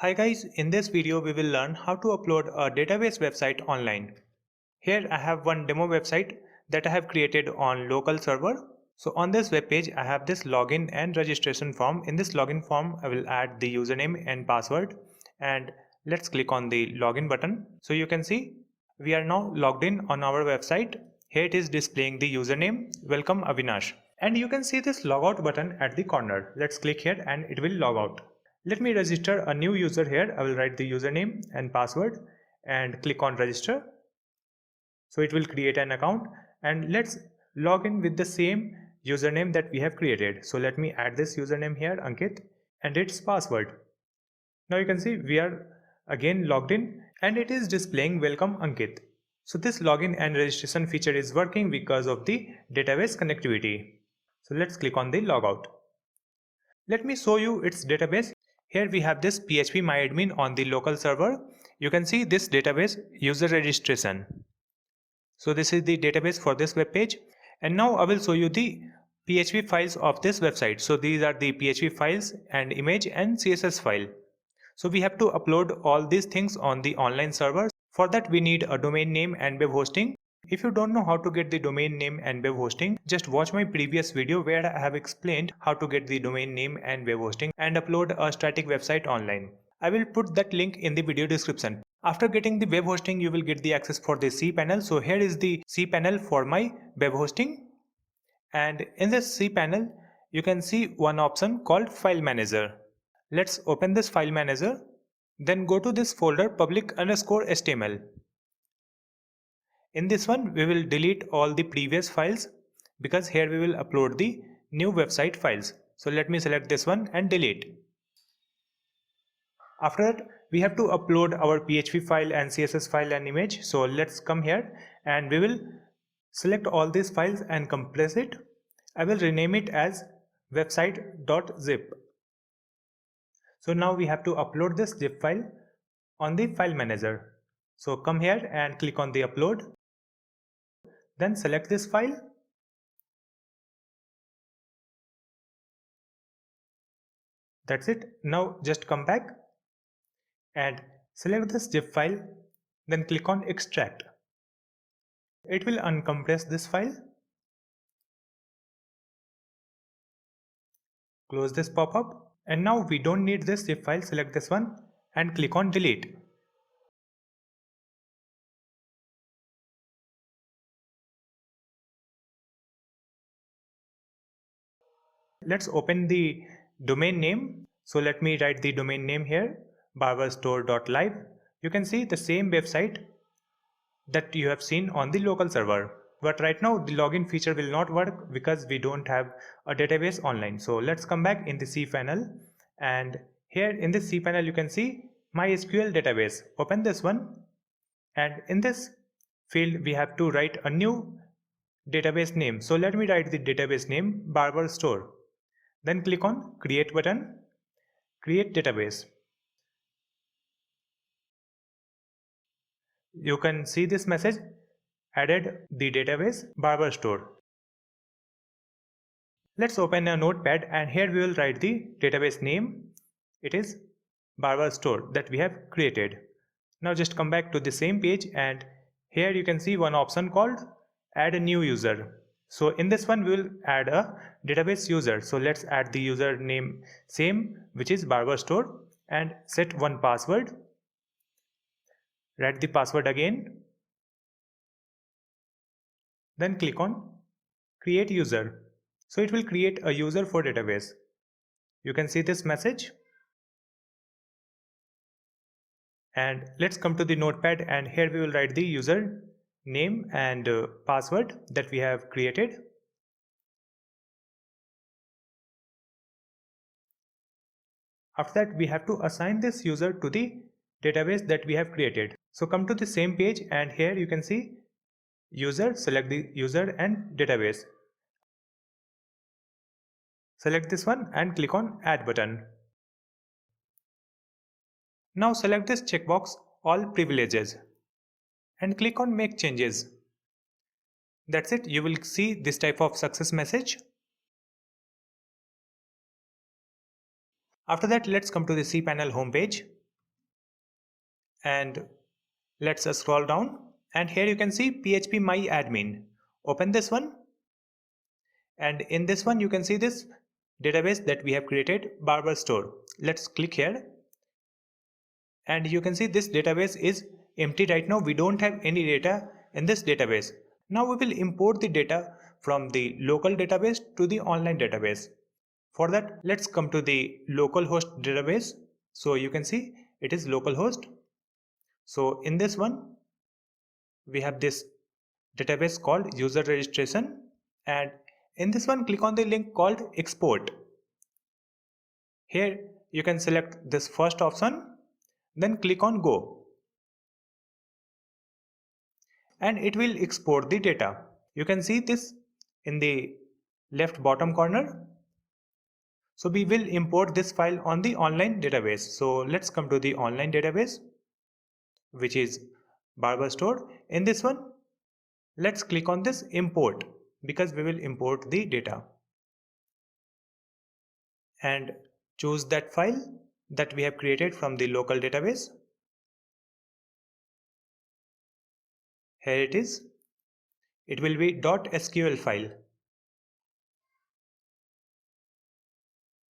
Hi guys, in this video we will learn how to upload a database website online. Here I have one demo website that I have created on local server. So on this web page I have this login and registration form. In this login form I will add the username and password, and let's click on the login button. So you can see we are now logged in on our website. Here it is displaying the username, welcome Avinash. And you can see this logout button at the corner. Let's click here and it will log out. Let me register a new user here. I will write the username and password and click on register. So it will create an account, and let's log in with the same username that we have created. So let me add this username here, Ankit, and its password. Now you can see we are again logged in and it is displaying welcome Ankit. So this login and registration feature is working because of the database connectivity. So let's click on the logout. Let me show you its database. Here we have this phpMyAdmin on the local server. You can see this database user registration. So this is the database for this web page, and now I will show you the PHP files of this website. So these are the PHP files and image and CSS file. So we have to upload all these things on the online server. For that we need a domain name and web hosting. If you don't know how to get the domain name and web hosting, just watch my previous video where I have explained how to get the domain name and web hosting and upload a static website online. I will put that link in the video description. After getting the web hosting, you will get the access for the cPanel. So here is the cPanel for my web hosting. And in this cPanel, you can see one option called File Manager. Let's open this File Manager. Then go to this folder public_html. In this one, we will delete all the previous files because here we will upload the new website files. So let me select this one and delete. After that, we have to upload our PHP file and CSS file and image. So let's come here and we will select all these files and compress it. I will rename it as website.zip. So now we have to upload this zip file on the file manager. So come here and click on the upload. Then select this file. That's it. Now just come back and select this zip file. Then click on extract. It will uncompress this file. Close this pop-up. And now we don't need this zip file. Select this one and click on delete. Let's open the domain name. So let me write the domain name here, barberstore.live. You can see the same website that you have seen on the local server. But right now the login feature will not work because we don't have a database online. So let's come back in the cPanel, and here in the cPanel you can see MySQL database. Open this one, and in this field we have to write a new database name. So let me write the database name Barber Store. Then click on create button, create database. You can see this message, added the database Barber Store. Let's open a notepad and here we will write the database name. It is Barber Store that we have created. Now just come back to the same page, and here you can see one option called add a new user. So in this one we will add a database user. So let's add the user name same, which is Barber Store, and set one password. Write the password again. Then click on create user. So it will create a user for database. You can see this message. And let's come to the notepad, and here we will write the user name and password that we have created. After that we have to assign this user to the database that we have created. So come to the same page, and here you can see user, select the user and database. Select this one and click on add button. Now select this checkbox all privileges and click on make changes. That's it. You will see this type of success message. After that, let's come to the cPanel homepage. and let's scroll down, and here you can see PHP My Admin. Open this one, and in this one you can see this database that we have created, Barber Store. Let's click here, and you can see this database is empty right now. We don't have any data in this database. Now we will import the data from the local database to the online database. For that, let's come to the localhost database. So you can see it is localhost. So in this one we have this database called user registration, and in this one click on the link called export. Here you can select this first option, then click on go, and it will export the data. You can see this in the left bottom corner. So we will import this file on the online database. So let's come to the online database, which is Barber Store. In this one, let's click on this import because we will import the data, and choose that file that we have created from the local database. Here it is. It will be .sql file.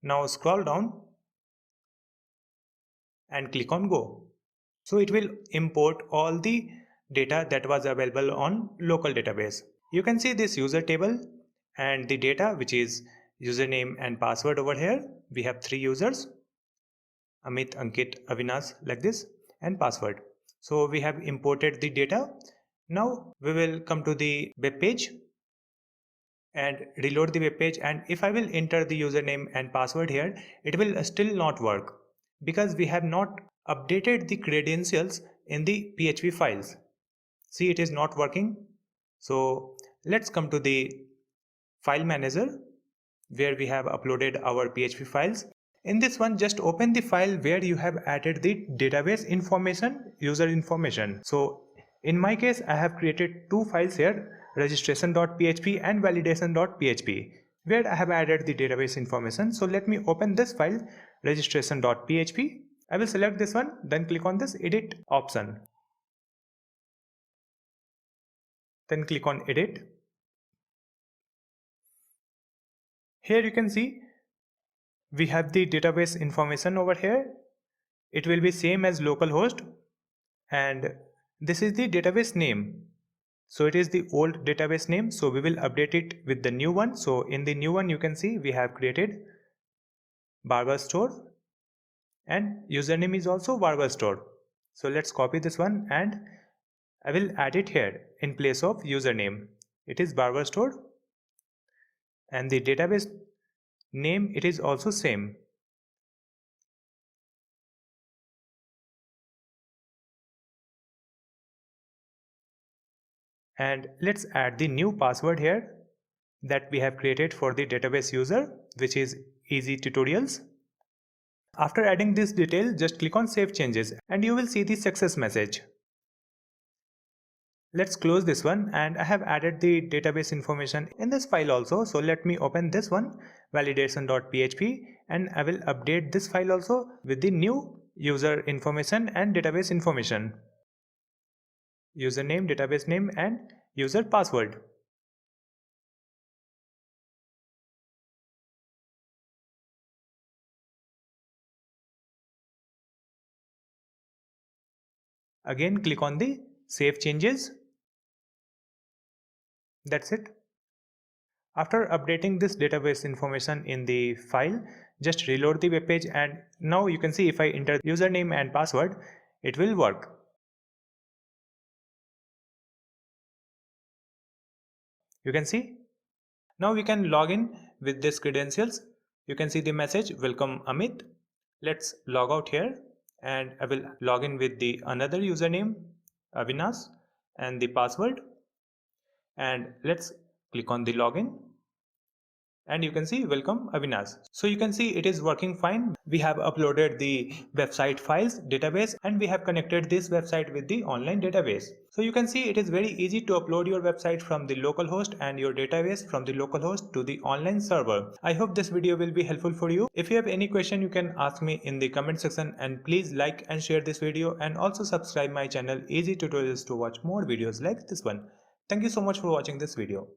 Now scroll down and click on go. So it will import all the data that was available on local database. You can see this user table and the data, which is username and password. Over here we have 3 users, Amit, Ankit, Avinash, like this, and password. So we have imported the data. Now we will come to the web page and reload the web page, and if I will enter the username and password here, it will still not work because we have not updated the credentials in the PHP files. See, it is not working. So let's come to the file manager where we have uploaded our PHP files. In this one, just open the file where you have added the database information, user information. So in my case, I have created 2 files here, registration.php and validation.php, where I have added the database information. So let me open this file, registration.php. I will select this one, then click on this edit option. Then click on edit. Here you can see we have the database information over here. It will be same as localhost, and this is the database name. So it is the old database name, so we will update it with the new one. So in the new one you can see we have created Barber Store and username is also Barber Store. So let's copy this one and I will add it here in place of username. It is Barber Store, and the database name, it is also same. And let's add the new password here that we have created for the database user, which is Easy Tutorials. After adding this detail, just click on Save Changes and you will see the success message. Let's close this one, and I have added the database information in this file also. So let me open this one, validation.php, and I will update this file also with the new user information and database information. Username, database name, and user password. Again, click on the Save Changes. That's it. After updating this database information in the file, just reload the web page, and now you can see if I enter username and password, it will work. You can see. Now we can log in with these credentials. You can see the message, welcome Amit. Let's log out here, and I will log in with the another username, Avinash, and the password. And let's click on the login. and you can see welcome Avinash. So you can see it is working fine. We have uploaded the website files database and we have connected this website with the online database. So you can see it is very easy to upload your website from the local host and your database from the local host to the online server. I hope this video will be helpful for you. If you have any question, you can ask me in the comment section, and please like and share this video, and also subscribe my channel Easy Tutorials to watch more videos like this one. Thank you so much for watching this video.